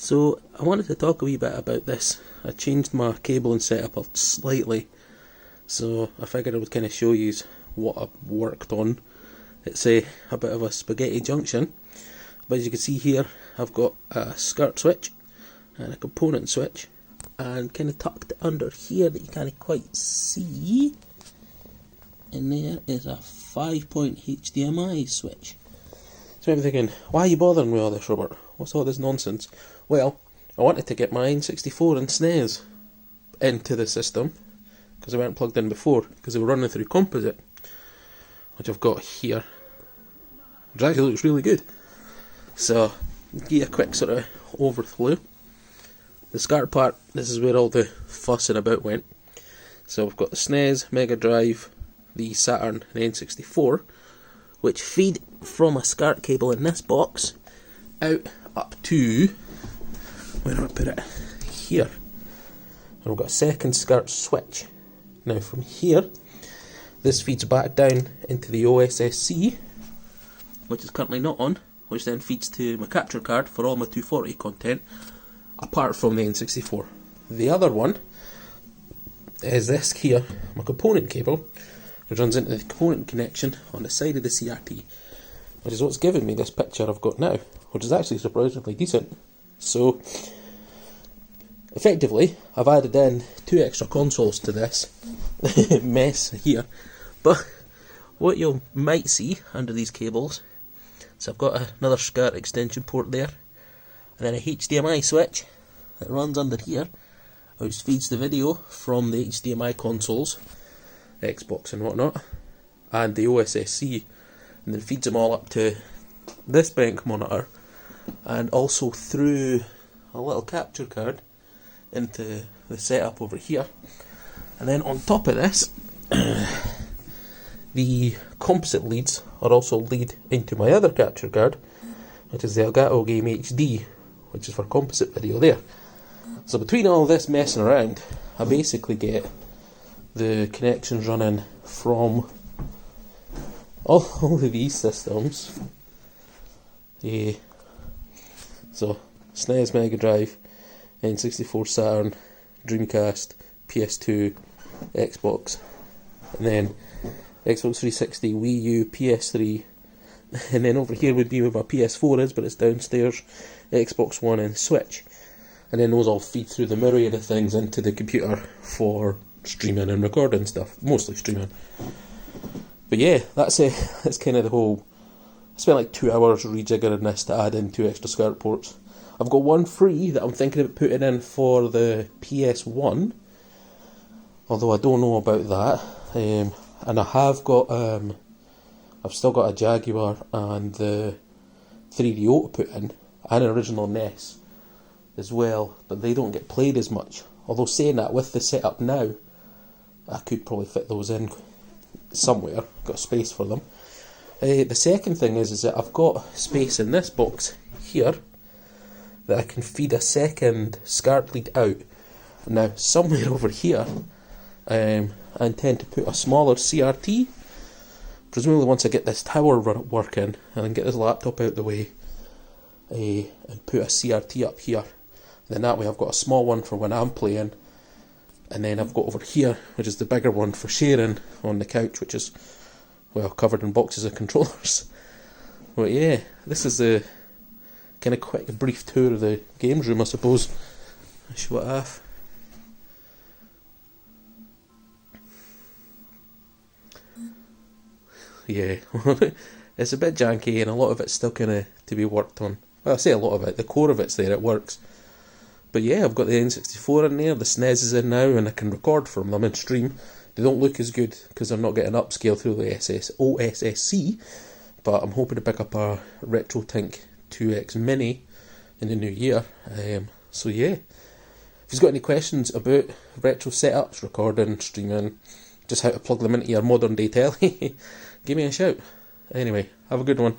So I wanted to talk a wee bit about this. I changed my cabling setup slightly, so I figured I would kind of show you what I've worked on. It's a bit of a spaghetti junction, but as you can see here, I've got a skirt switch and a component switch, and kind of tucked under here that you can't quite see, and there is a 5-point HDMI switch. So I'm thinking, why are you bothering with all this, Robert? What's all this nonsense? Well, I wanted to get my N64 and SNES into the system, because they weren't plugged in before, because they were running through Composite, which I've got here, which actually looks really good. So, give you a quick sort of overview. The SCART part, this is where all the fussing about went. So we've got the SNES, Mega Drive, the Saturn and N64, which feed from a SCART cable in this box out up to, where do I put it? Here. And we've got a second SCART switch. Now from here, this feeds back down into the OSSC, which is currently not on, which then feeds to my capture card for all my 240 content, apart from the N64. The other one is this here, my component cable, which runs into the component connection on the side of the CRT, which is what's given me this picture I've got now, which is actually surprisingly decent. So, effectively, I've added in 2 extra consoles to this mess here, but what you might see under these cables, so I've got another SCART extension port there, and then a HDMI switch that runs under here, which feeds the video from the HDMI consoles, Xbox and whatnot, and the OSSC, and then feeds them all up to this bank monitor, and also through a little capture card into the setup over here. And then on top of this, the composite leads are also lead into my other capture card, which is the Elgato Game HD, which is for composite video there. So between all this messing around, I basically get the connections running from all of these systems. So SNES, Mega Drive, N64, Saturn, Dreamcast, PS2, Xbox, and then Xbox 360, Wii U, PS3, and then over here would be where my PS4 is, but it's downstairs, Xbox One and Switch. And then those all feed through the myriad of things into the computer for streaming and recording stuff, mostly streaming. But yeah, that's kind of the whole. I spent like 2 hours rejiggering this to add in 2 extra SCART ports. I've got one free that I'm thinking about putting in for the PS1, although I don't know about that. And I have got, I've still got a Jaguar and the 3DO to put in, and an original NES as well, but they don't get played as much. Although saying that, with the setup now, I could probably fit those in somewhere, got space for them. The second thing is that I've got space in this box here that I can feed a second SCART lead out. Now, somewhere over here, I intend to put a smaller CRT, presumably once I get this tower working, and then get this laptop out the way, and put a CRT up here. Then that way I've got a small one for when I'm playing, and then I've got over here, which is the bigger one for sharing on the couch, which is, well, covered in boxes of controllers. But yeah, this is a kind of quick, brief tour of the games room, I suppose. I'll show it off. Yeah, it's a bit janky, and a lot of it's still kind of to be worked on. Well, I say a lot of it, the core of it's there, it works. But yeah, I've got the N64 in there, the SNES is in now, and I can record from them and stream. They don't look as good because they're not getting upscale through the OSSC, but I'm hoping to pick up a RetroTink 2X Mini in the new year. So yeah, if you've got any questions about retro setups, recording, streaming, just how to plug them into your modern day telly, give me a shout. Anyway, have a good one.